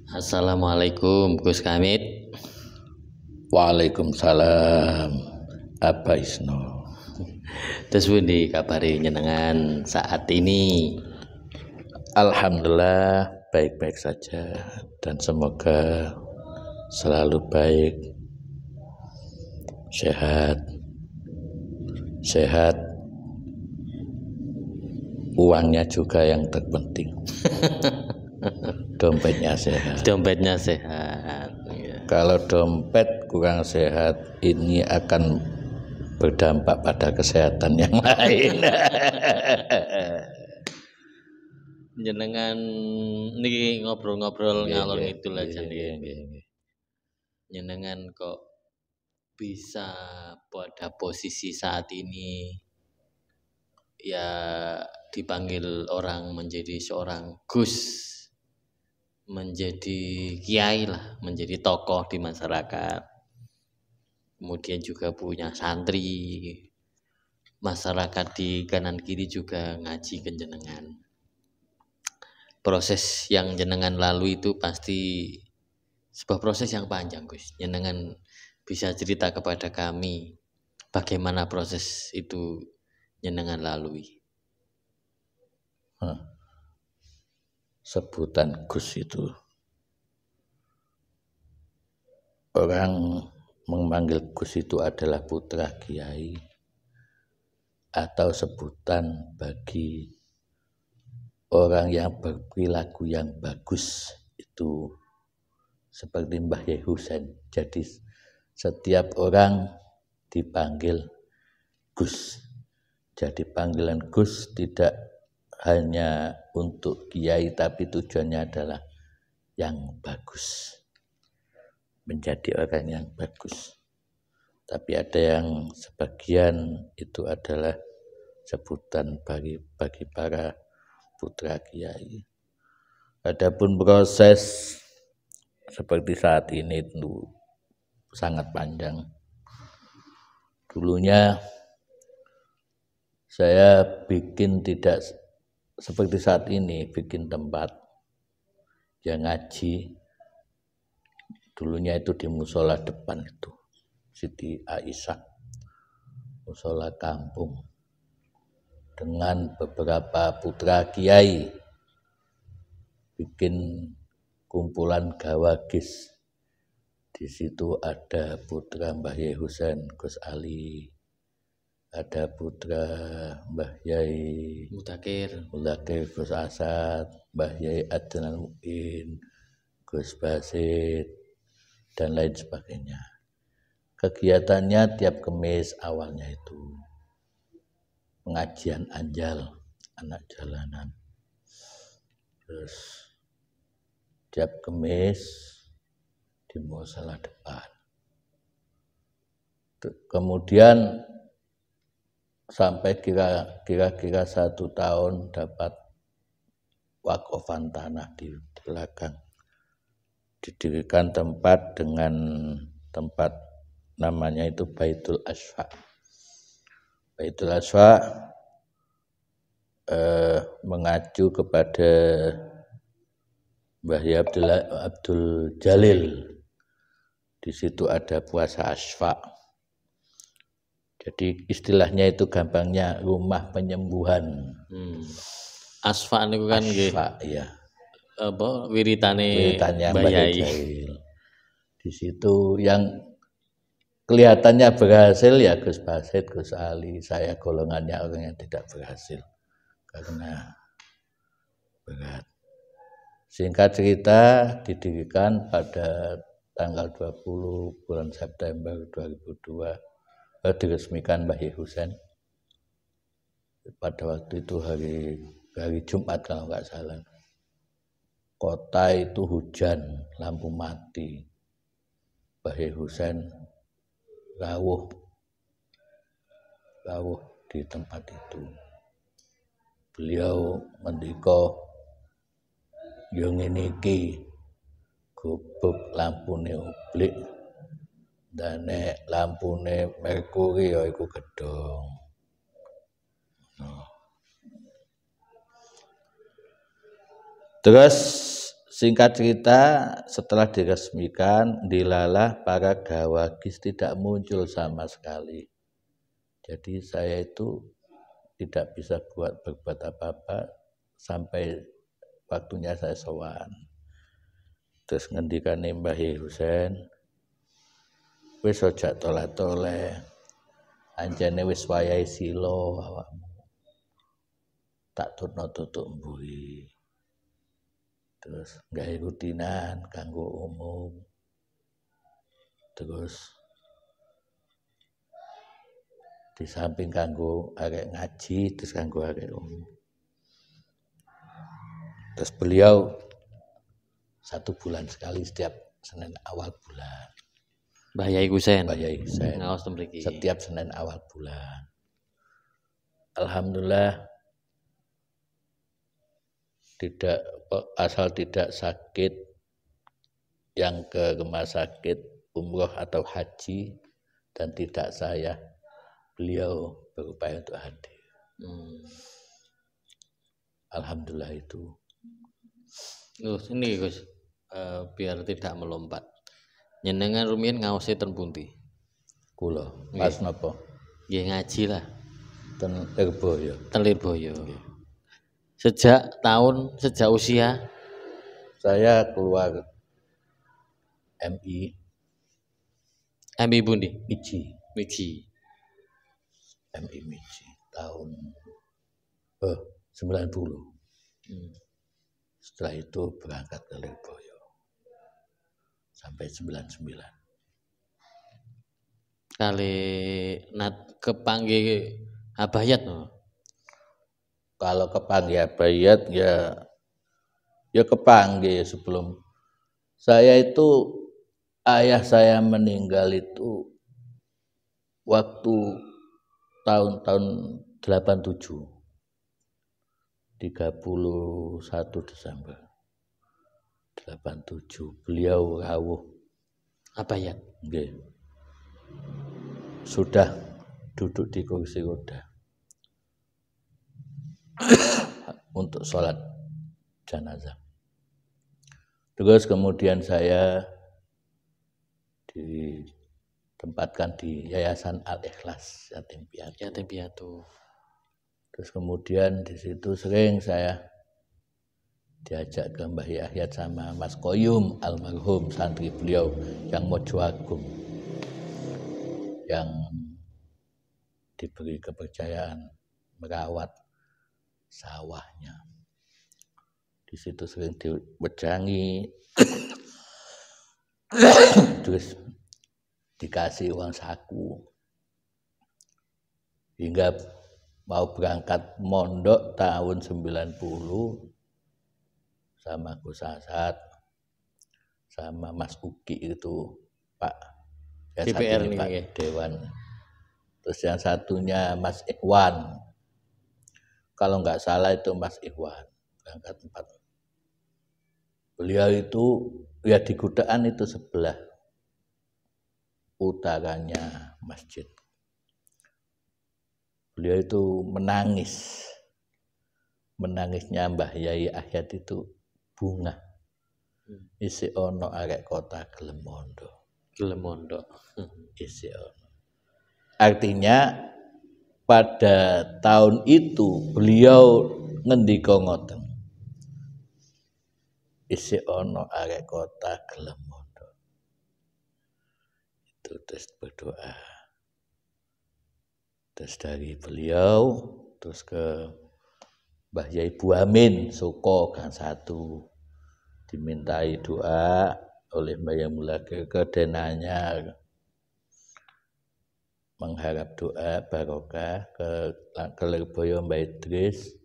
Assalamualaikum Gus Kamit. Waalaikumsalam Abah Isno. Terus pundi kabare nyenengan saat ini? Alhamdulillah baik-baik saja dan semoga selalu baik, sehat, uangnya juga yang terpenting. Dompetnya sehat. Dompetnya sehat. Ya. Kalau dompet kurang sehat, ini akan berdampak pada kesehatan yang lain. Jenengan niki ngobrol-ngobrol ngalor ngidul aja nih. Jenengan kok bisa pada posisi saat ini ya dipanggil orang menjadi seorang Gus, menjadi kiai lah, menjadi tokoh di masyarakat. Kemudian juga punya santri, masyarakat di kanan kiri juga ngaji ke jenengan. Proses yang jenengan lalui itu pasti sebuah proses yang panjang, Gus. Jenengan bisa cerita kepada kami bagaimana proses itu jenengan lalui. Sebutan Gus itu orang memanggil Gus itu adalah putra kiai atau sebutan bagi orang yang berperilaku yang bagus, itu seperti Mbah Yai Husain. Jadi setiap orang dipanggil Gus. Jadi panggilan Gus tidak hanya untuk kiai, tapi tujuannya adalah yang bagus, menjadi orang yang bagus. Tapi ada yang sebagian itu adalah sebutan bagi para putra kiai. Adapun proses seperti saat ini itu sangat panjang. Dulunya saya bikin tidak seperti saat ini, bikin tempat yang ngaji. Dulunya itu di musola depan itu, Siti Aisyah, musola kampung, dengan beberapa putra kiai, bikin kumpulan gawagis. Di situ ada putra Mbah Yai Husain, Gus Ali, ada putra Mbah Yai Mudakir, Gus Asad, Mbah Yai Adnan Muin, Gus Basit, dan lain sebagainya. Kegiatannya tiap Kamis awalnya itu pengajian anjal anak jalanan. Terus tiap Kamis di musola depan. Kemudian sampai kira-kira 1 tahun dapat wakofan tanah di belakang. Didirikan tempat dengan tempat namanya itu Baitul Asfa. Baitul Asfa mengacu kepada Mbah Yai Abdul Jalil. Di situ ada puasa Asfa. Jadi istilahnya itu gampangnya rumah penyembuhan. Asfa niku kan nggih. Asfa, ya. Apa wiritane Mbah Yai. Di situ yang kelihatannya berhasil ya Gus Basit, Gus Ali. Saya golongannya orang yang tidak berhasil karena berat. Singkat cerita, didirikan pada tanggal 20 bulan September 2002, diresmikan Mbah Yai Husain. Pada waktu itu hari Jumat kalau nggak salah. Kota itu hujan, lampu mati. Mbah Yai Husain rawuh di tempat itu. Beliau mendika, yo ngene iki gubuk lampune oblik, dan nek lampune merkuri ya iku gedhong. Terus Singkat cerita, setelah diresmikan, dilalah para gawagis tidak muncul sama sekali. Jadi saya itu tidak bisa berbuat apa-apa sampai waktunya saya sowan. Terus ngendikane Mbah Husain, wis aja toleh-toleh. Anjene wis wayahe sila awakmu. Tak turno tutuk mburi. Terus gawe rutinan kanggo umum. Terus di samping kanggo arek ngaji, terus kanggo arek umum. Terus beliau 1 bulan sekali setiap Senin awal bulan. Mbah Yai Husain. Mbah Yai Husain. Ngaos ten mriki. Setiap Senin awal bulan. Alhamdulillah asal tidak sakit yang ke rumah sakit umroh atau haji dan tidak saya, beliau berupaya untuk hadir. Alhamdulillah itu. Ini Gus, biar tidak melompat. Nyenengan rumiyin ngaose ten pundi? Kula, pas napa? Nggih ngaji lah. Ten Lirboyo. Ten Lirboyo. Sejak usia saya keluar MI pundi? Miji. MI Miji tahun 90. Setelah itu berangkat ke Lirboyo sampai 99. Kali kepanggih abayat no. Kalau kepanggih abayat ya kepanggih sebelum saya itu, ayah saya meninggal itu waktu tahun 87, 31 Desember 87, beliau rawuh abayat. Nggih. Sudah duduk di kursi roda untuk sholat jenazah. Terus kemudian saya ditempatkan di Yayasan Al-Ikhlas Yatim Piatu. Terus kemudian di situ sering saya diajak ke Mbah Yahyat sama Mas Koyum almarhum santri beliau yang Mojo Agung, yang diberi kepercayaan merawat sawahnya. Di situ sering diwedangi, terus dikasih uang saku, hingga mau berangkat mondok tahun 90 sama Gus Asad, sama Mas Uki itu Pak DPR Pak nih, Dewan. Terus yang satunya Mas Ikhwan, kalau nggak salah itu Mas Ikhwan, berangkat 4. Beliau itu ya di Gudaan itu sebelah utaranya masjid. Beliau itu menangisnya Mbah Yai Ahyat itu bunga. Isi ono arek kota gelem mondok. Isi ono. Artinya pada tahun itu beliau ngendika ngoten. Isi ono arek kota gelem mondok. Itu terus berdoa. Terus dari beliau terus ke Mbah Yai Bu Amin Suko Gang 1, dimintai doa oleh Mbah Yai Mulake ke denanya, mengharap doa barokah ke Lirboyo Mbah Idris,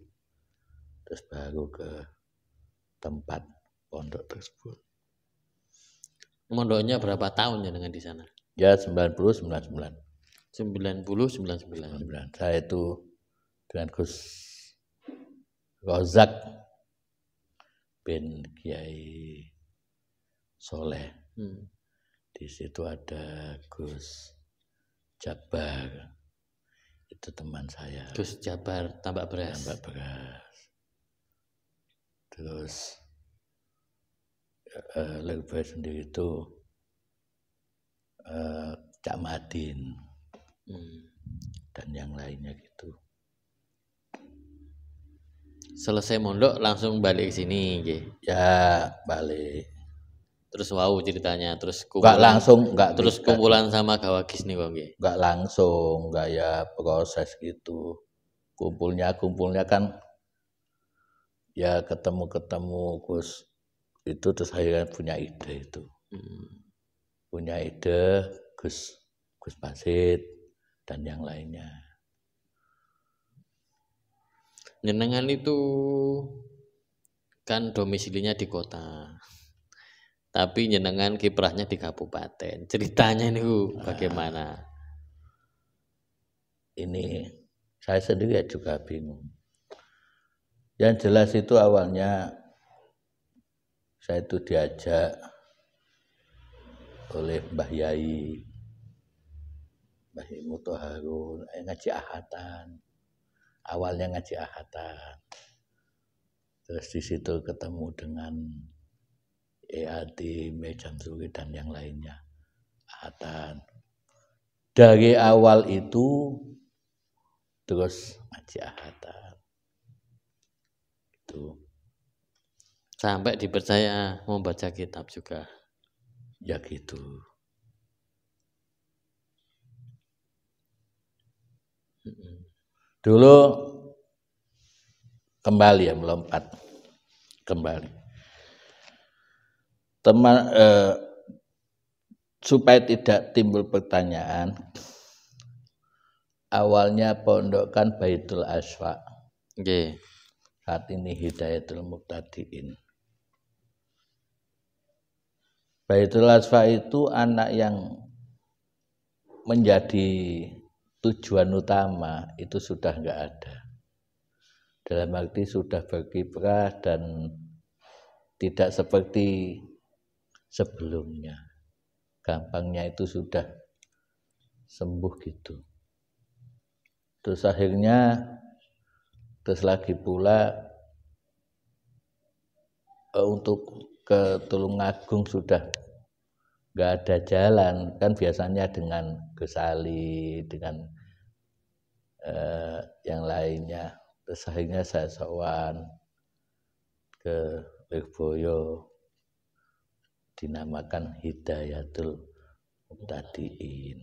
terus baru ke tempat pondok tersebut. Mondoknya berapa tahun ya dengan di sana? Ya 99. Saya itu dengan Gus Rozak bin Kiai Soleh. Di situ ada Gus Jabar, itu teman saya. Gus Jabar tambak beras. Terus Lirboyo sendiri itu Cak Madin dan yang lainnya gitu. Selesai mondok langsung balik ke sini, nggih. Ya balik. Terus wow ceritanya, terus Enggak langsung, terus kumpulan sama Gawagis nih kok nggih. Enggak langsung, enggak ya proses gitu. Kumpulnya kan ya ketemu Gus itu, terus akhirnya punya ide itu. Punya ide Gus Basit dan yang lainnya. Jenengan itu kan domisilinya di kota, tapi jenengan kiprahnya di kabupaten. Ceritanya ini bagaimana? Ini saya sendiri juga bingung. Yang jelas itu awalnya saya itu diajak oleh Mbah Yai Muthaharun ngaji ahatan. Awalnya ngaji ahatan. Terus di situ ketemu dengan Ati, Jamsuri dan yang lainnya. Ahatan. Dari awal itu terus ngaji ahatan. Itu. Sampai dipercaya membaca kitab juga. Ya gitu. Dulu kembali ya, melompat kembali. Supaya tidak timbul pertanyaan, awalnya pondok kan Baitul Asfa. Okay. Saat ini Hidayatul Muqtadiin. Baitul Asfa itu anak yang menjadi tujuan utama itu sudah enggak ada. Dalam arti sudah berkiprah dan tidak seperti sebelumnya. Gampangnya itu sudah sembuh gitu. Terus akhirnya lagi pula untuk ke Tulungagung sudah nggak ada jalan, kan biasanya dengan Gus Ali, dengan yang lainnya. Terus akhirnya saya sowan ke Lirboyo, dinamakan Hidayatul Muqtadiin.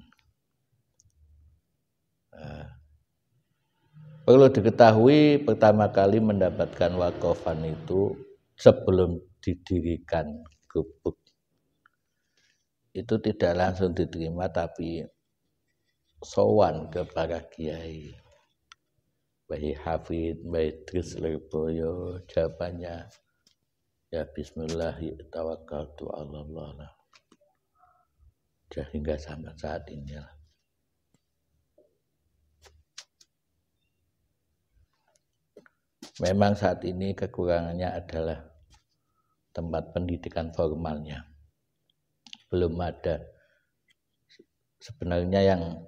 Perlu diketahui pertama kali mendapatkan wakofan itu sebelum didirikan gubuk. Itu tidak langsung diterima, tapi sowan ke para kiai. Bayi Hafid, Bayi Idris Lirboyo, jawabannya ya bismillah tawakkaltu 'ala Allah. Hingga sampai saat ini lah. Memang saat ini kekurangannya adalah tempat pendidikan formalnya. Belum ada. Sebenarnya yang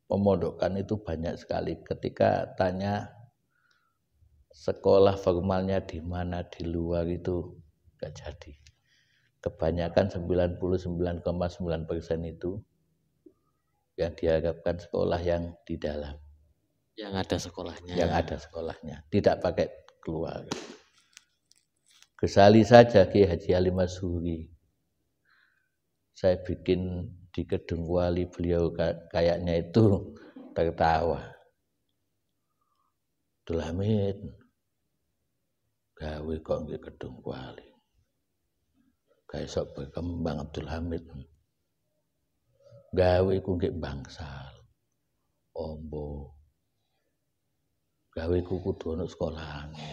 memondokkan itu banyak sekali. Ketika tanya sekolah formalnya di mana di luar itu enggak jadi. Kebanyakan 99,9% itu yang diharapkan sekolah yang di dalam. Yang ada sekolahnya. Yang ada sekolahnya, tidak pakai keluar. Kesali saja Ki Haji Ali Masyhuri. Saya bikin di Kedung Wali, beliau kayaknya itu tertawa. Abdul Hamid gawe kok nggih Kedung Wali. Kae sok berkembang Abdul Hamid. Gawe ku nggih Bangsal. Ombo. Gawe ku kudu ana sekolahane.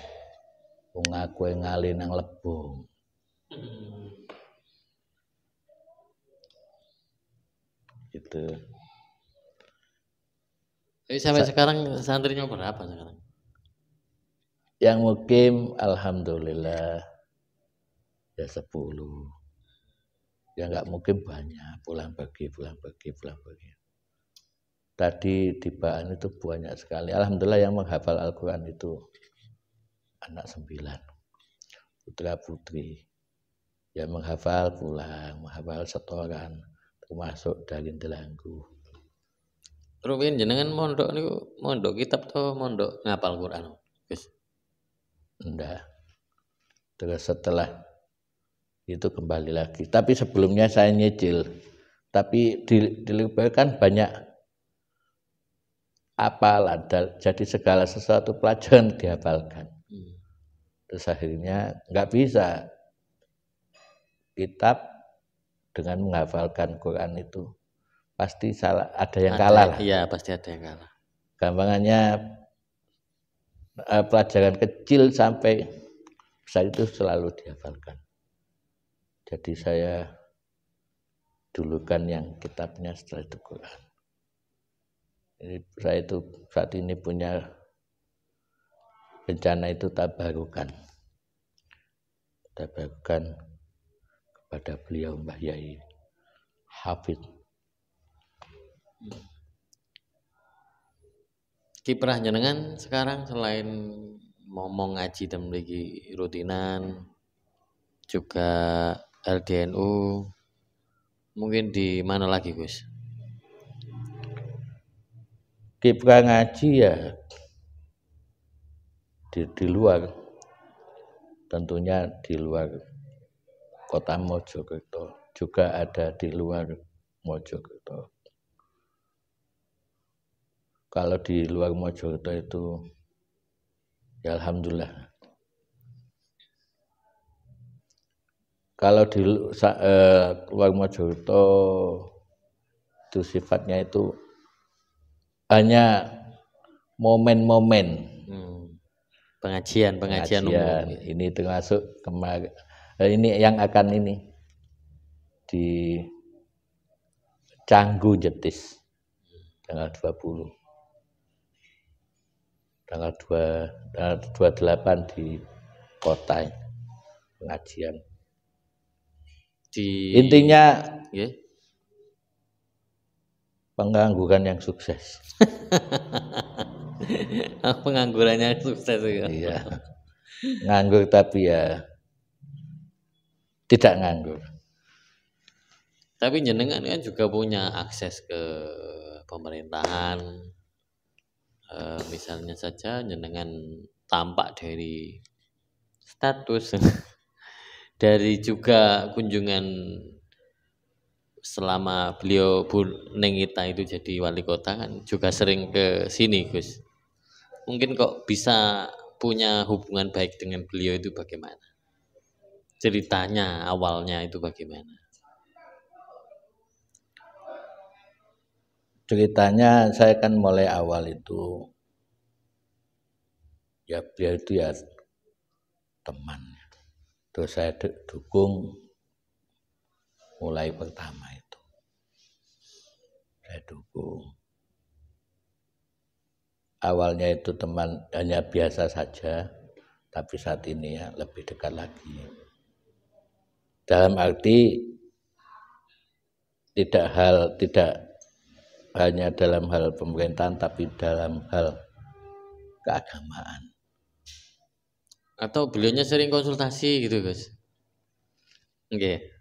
Wong aku ngali nang Lebong. Gitu. Tapi sampai sekarang santrinya berapa sekarang? Yang mukim alhamdulillah ya 10. Ya enggak mukim banyak, pulang pergi. Tadi di Baan itu banyak sekali. Alhamdulillah yang menghafal Al-Quran itu anak 9. Putra putri. Ya menghafal pulang, menghafal setoran, termasuk dalin delanggu. Rumiyin jenengan mondok niku mondok kitab to mondok ngapal Quran? Gus. Enggak. Terus setelah itu kembali lagi. Tapi sebelumnya saya nyicil. Tapi di Lubero kan banyak hafalan, jadi segala sesuatu pelajaran dihafalkan. Terus akhirnya nggak bisa kitab dengan menghafalkan Quran itu pasti salah, ada yang kalah lah. Iya, pasti ada yang kalah. Gampangannya pelajaran kecil sampai besar itu selalu dihafalkan. Jadi saya dulukan yang kitabnya, setelah itu Quran. Jadi saya itu saat ini punya rencana itu tabarukan kepada beliau Mbah Yai Hafid. Kiprah jenengan sekarang selain ngomong ngaji dan memiliki rutinan, juga LDNU, mungkin di mana lagi Gus? Kiprah ngaji ya di luar, tentunya di luar kota Mojokerto, juga ada di luar Mojokerto. Kalau di luar Mojokerto itu ya alhamdulillah. Kalau di luar Mojokerto itu sifatnya itu hanya momen-momen pengajian umum. Ini termasuk kemarin ini yang akan ini di Canggu Jetis tanggal 20, tanggal 28 di kota pengajian. Intinya pengangguran yang sukses. Penganggurannya sukses ya. Iya. Nganggur tapi ya tidak nganggur. Tapi jenengan kan juga punya akses ke pemerintahan. Misalnya saja jenengan tampak dari status dari juga kunjungan selama beliau Bu Nengita itu jadi wali kota kan juga sering ke sini Gus. Mungkin kok bisa punya hubungan baik dengan beliau itu bagaimana? Ceritanya awalnya itu bagaimana? Ceritanya saya kan mulai awal itu ya beliau itu ya teman. Terus saya dukung mulai pertama itu. Saya dukung. Awalnya itu teman hanya biasa saja, tapi saat ini ya lebih dekat lagi. Dalam arti tidak hanya dalam hal pemerintahan, tapi dalam hal keagamaan. Atau beliaunya sering konsultasi gitu Gus? Oke.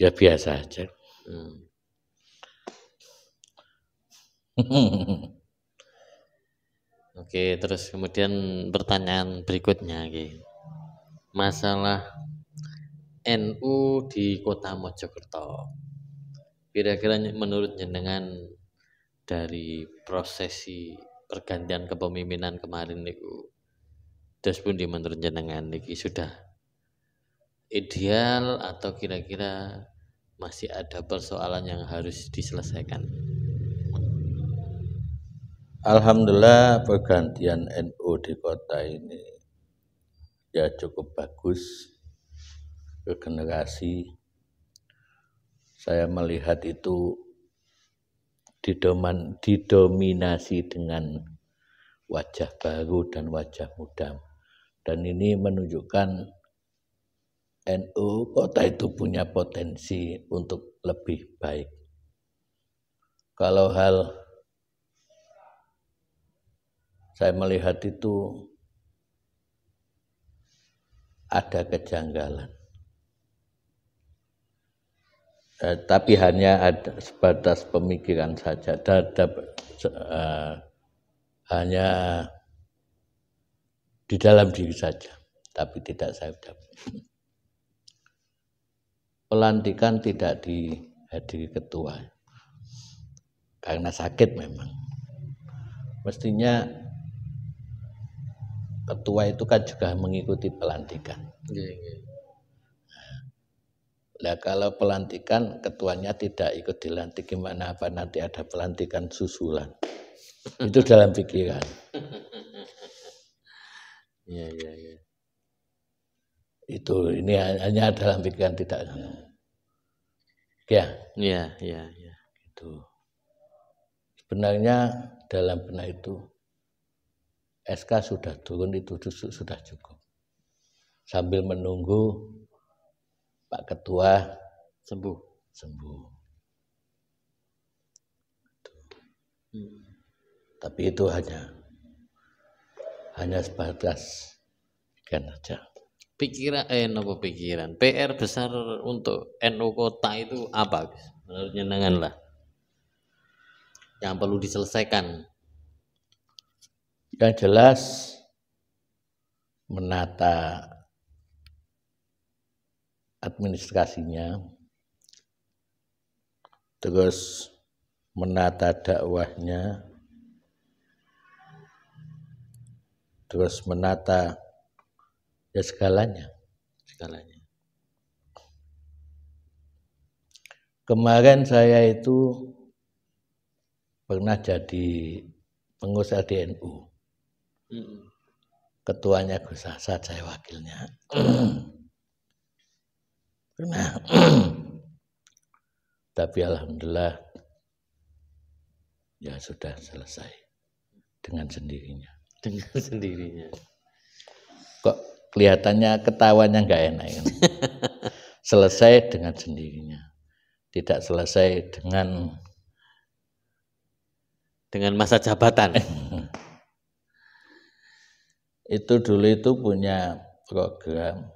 Ya biasa aja. Oke, terus kemudian pertanyaan berikutnya, masalah NU di kota Mojokerto. Kira-kira menurut jenengan dari prosesi pergantian kepemimpinan kemarin niku, terus pun di menurut jenengan niki sudah ideal atau kira-kira masih ada persoalan yang harus diselesaikan? Alhamdulillah pergantian NU di kota ini ya cukup bagus. Regenerasi saya melihat itu didominasi dengan wajah baru dan wajah muda, dan ini menunjukkan NU kota itu punya potensi untuk lebih baik. Kalau hal saya melihat itu ada kejanggalan. Tapi hanya ada sebatas pemikiran saja, hanya di dalam diri saja, tapi tidak saya ucapkan. Pelantikan tidak dihadiri ketua, karena sakit memang. Mestinya ketua itu kan juga mengikuti pelantikan. Nah, kalau pelantikan ketuanya tidak ikut dilantik, gimana apa nanti ada pelantikan susulan? Itu dalam pikiran. Iya. Itu ini hanya dalam pikiran, tidak. Ya. Iya. Itu. Sebenarnya dalam benak itu SK sudah turun, itu sudah cukup. Sambil menunggu Pak Ketua sembuh. Tapi itu hanya sebatas pikiran saja. Pikiran. PR besar untuk NU Kota itu apa? Menurut jenengan lah. Yang perlu diselesaikan. Yang jelas menata administrasinya, terus menata dakwahnya, terus menata ya segalanya. Kemarin saya itu pernah jadi pengusaha di NU. Ketuanya Gus Hasan, saya wakilnya. Pernah. Tapi alhamdulillah ya sudah selesai dengan sendirinya. Kok kelihatannya ketawanya nggak enak kan? Selesai dengan sendirinya. Tidak selesai dengan masa jabatan. Itu dulu itu punya program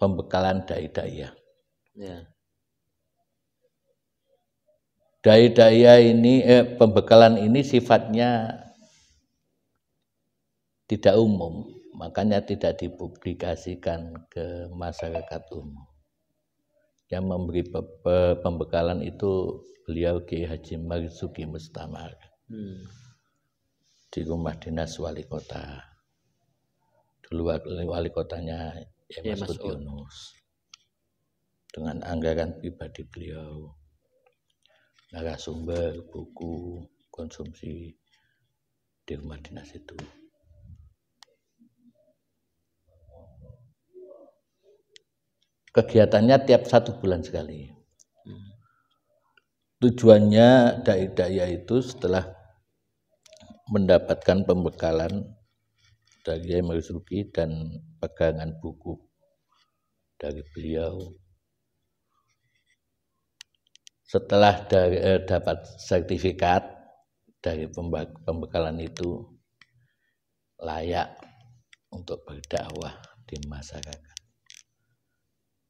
pembekalan dai-dai. Ya. Dai-dai ini pembekalan ini sifatnya tidak umum, makanya tidak dipublikasikan ke masyarakat umum. Yang memberi pembekalan itu beliau Kiai Haji Marzuki Mustamar. Di rumah dinas wali kota. Dulu wali kotanya Mas Yunus. Dengan anggaran pribadi beliau. Narasumber, buku, konsumsi di rumah dinas itu. Kegiatannya tiap 1 bulan sekali. Tujuannya dai-dai itu setelah mendapatkan pembekalan dari Kiai Marzuki dan pegangan buku dari beliau, setelah dapat sertifikat dari pembekalan itu layak untuk berdakwah di masyarakat.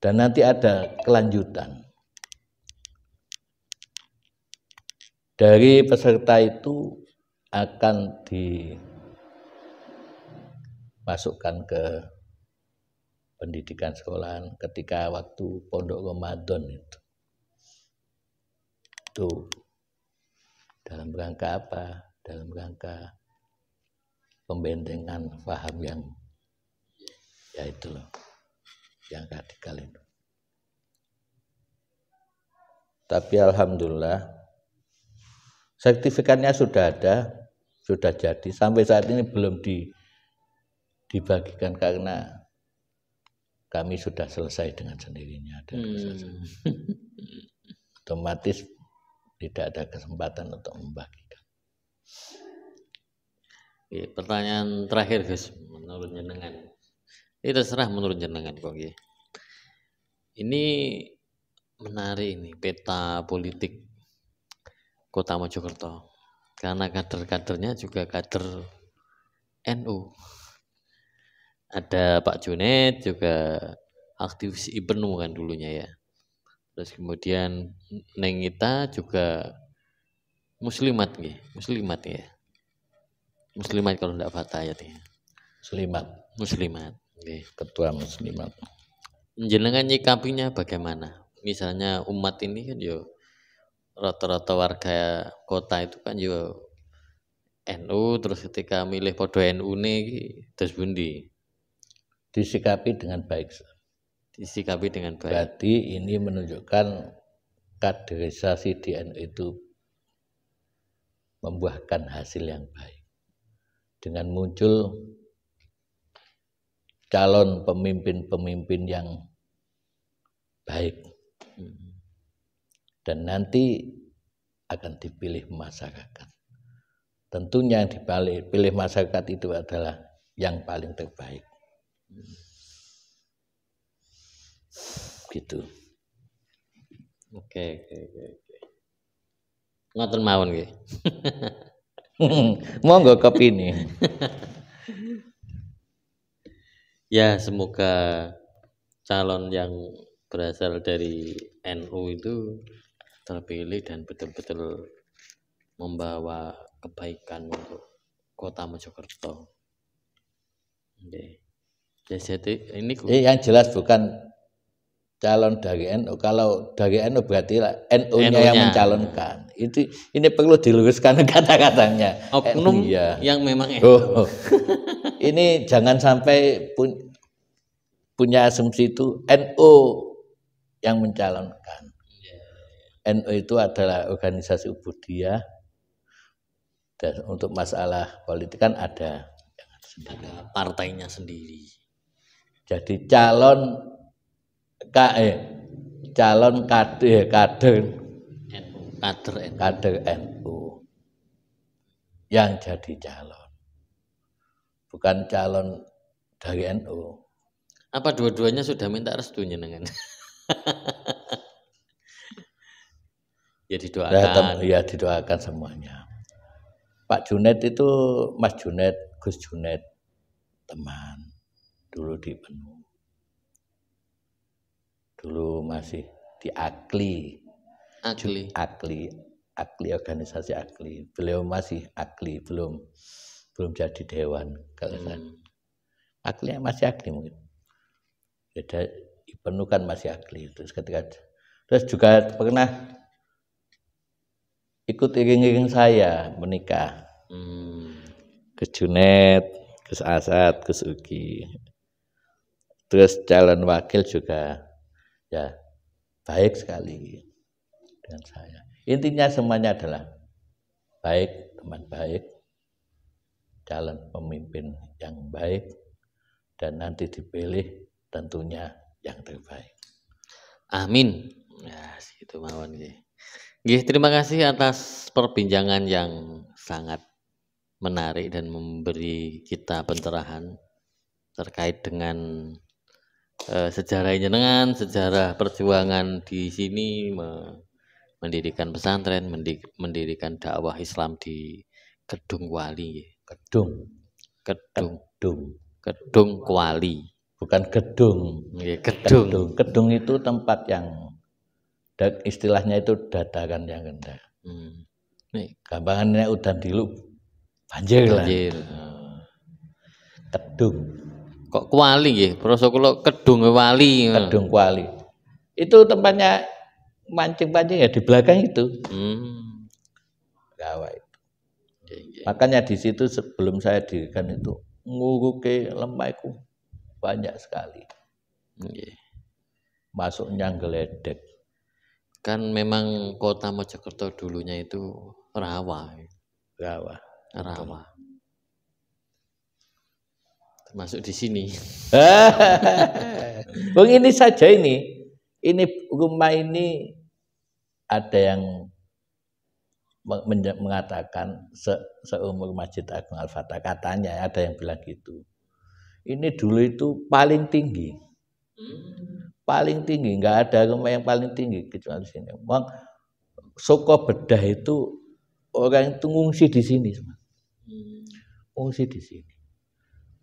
Dan nanti ada kelanjutan. Dari peserta itu akan dimasukkan ke pendidikan sekolahan ketika waktu pondok Ramadan itu. Itu dalam rangka apa? Dalam rangka pembentengan paham yang ya itu loh, yang radikal itu. Tapi alhamdulillah sertifikatnya sudah ada, sudah jadi. Sampai saat ini belum dibagikan karena kami sudah selesai dengan sendirinya. Otomatis tidak ada kesempatan untuk membagikan. Pertanyaan terakhir, Gus, menurut jenengan. Ini terserah menurut jenengan kok. Ini menarik ini peta politik Kota Mojokerto, karena kader-kadernya juga kader NU. Ada Pak Junaid juga aktivis IPENU kan dulunya ya. Terus kemudian Nengita juga muslimat ya. Muslimat kalau tidak fatayat ya. Muslimat. Okay. Ketua muslimat. Jenengan nyikapinya bagaimana? Misalnya umat ini kan yo rata-rata warga kota itu kan yo NU, terus ketika milih podo NU nih terus bundi. Disikapi dengan baik. Berarti ini menunjukkan kaderisasi di NU itu membuahkan hasil yang baik. Dengan muncul calon pemimpin-pemimpin yang baik. Dan nanti akan dipilih masyarakat. Tentunya yang dipilih masyarakat itu adalah yang paling terbaik. Gitu. Oke. Ngoten mawon nggih. Monggo kepini. Ya, semoga calon yang berasal dari NU itu terpilih dan betul-betul membawa kebaikan untuk Kota Mojokerto. Oke. Jadi ini yang jelas bukan calon dari NU. Kalau dari NU berarti NU-nya yang mencalonkan. Ini perlu diluruskan kata-katanya. Oknum yang memang NU. Ini jangan sampai punya asumsi itu NU yang mencalonkan. NU itu adalah organisasi ubudiyah, dan untuk masalah politik kan ada partainya sendiri. Jadi calon kader NU yang jadi calon, bukan calon dari NU. Apa dua-duanya sudah minta restu nyenengan? Ya didoakan. Ya didoakan semuanya. Pak Junet itu Mas Junet, Gus Junet teman dulu di IPENU. Dulu masih di AKLI organisasi AKLI. Beliau masih AKLI, belum jadi dewan kalau AKLI masih AKLI mungkin. Beda IPENU kan masih AKLI. Terus juga pernah ikut iring-iring saya menikah. Gus Junet, Gus Asad, Gus Uki. Terus calon wakil juga ya baik sekali dengan saya. Intinya semuanya adalah baik, teman baik, calon pemimpin yang baik, dan nanti dipilih tentunya yang terbaik. Amin. Ya, itu mawon nggih. Nggih, terima kasih atas perbincangan yang sangat menarik dan memberi kita pencerahan terkait dengan sejarah jenengan, sejarah perjuangan di sini mendirikan pesantren, mendirikan dakwah Islam di Kedung Kuali. Kedung Kuali. Bukan gedung. Ya, Kedung itu tempat yang istilahnya itu dataran yang rendah. Gampangannya udan dilup banjir lah. Kedung. Kok Kuali nggih? Proso kula Kedung Kuali. Kedung Kuali. Itu tempatnya mancing-mancing ya di belakang itu. Rawa itu. Makanya di situ sebelum saya dirikan itu nguruke lemah itu banyak sekali. Masuknya geledek. Kan memang Kota Mojokerto dulunya itu rawa. Termasuk di sini. Bang, ini saja ini rumah ini ada yang mengatakan seumur Masjid Agung Al-Fatah, katanya ada yang bilang gitu. Ini dulu itu paling tinggi. Paling tinggi, enggak ada rumah yang paling tinggi kecuali sini. Bang, Soko Bedah itu orang itu ngungsi di sini, ngungsi di sini.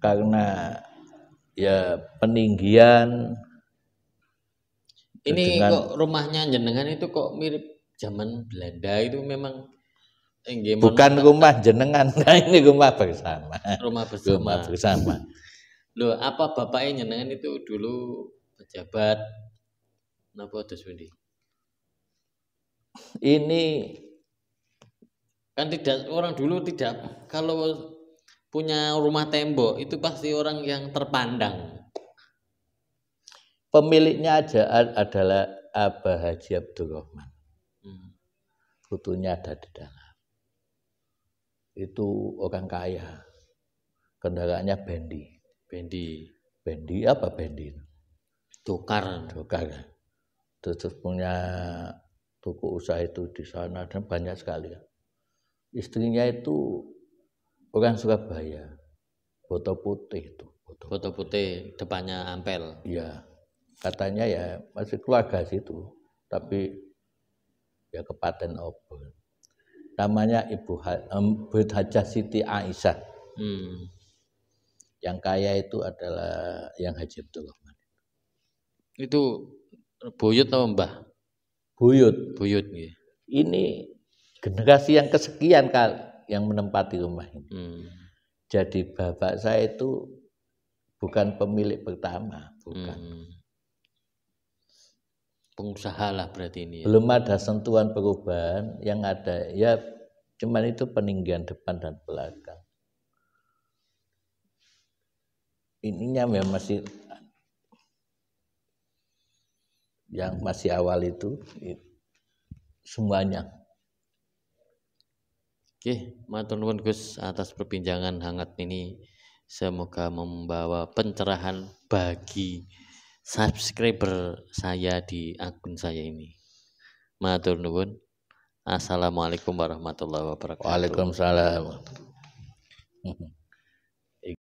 Karena ya peninggian Ini kok rumahnya jenengan itu kok mirip zaman Belanda itu memang bukan rumah jenengan, ini rumah bersama. Rumah bersama. Rumah bersama. Loh, apa bapaknya jenengan itu dulu pejabat napa terus ini kan tidak, orang dulu tidak, kalau punya rumah tembok itu pasti orang yang terpandang. Pemiliknya adalah Abah Haji Abdurrahman. Fotonya ada di dalam. Itu orang kaya. Kendaraannya bendi. Bendi apa bendi? Dokar. Terus punya toko usaha itu di sana dan banyak sekali. Istrinya itu orang Surabaya. Foto putih itu. Foto putih, depannya ampel. Iya. Katanya ya masih keluarga situ. Tapi ya Kepaten Obo. Namanya Ibu Hajah Siti Aisyah. Yang kaya itu adalah yang Haji Abdurrahman. Itu buyut atau mbah? Buyut. Ya. Ini generasi yang kesekian kali yang menempati rumah ini. Jadi bapak saya itu bukan pemilik pertama, bukan. Pengusaha lah berarti ini. Ya? Belum ada sentuhan perubahan, yang ada ya cuman itu peninggian depan dan belakang. Ininya memang masih yang masih awal itu semuanya. Oke, matur nuwun Gus atas perbincangan hangat ini. Semoga membawa pencerahan bagi subscriber saya di akun saya ini. Matur nuwun. Assalamualaikum warahmatullahi wabarakatuh. Waalaikumsalam.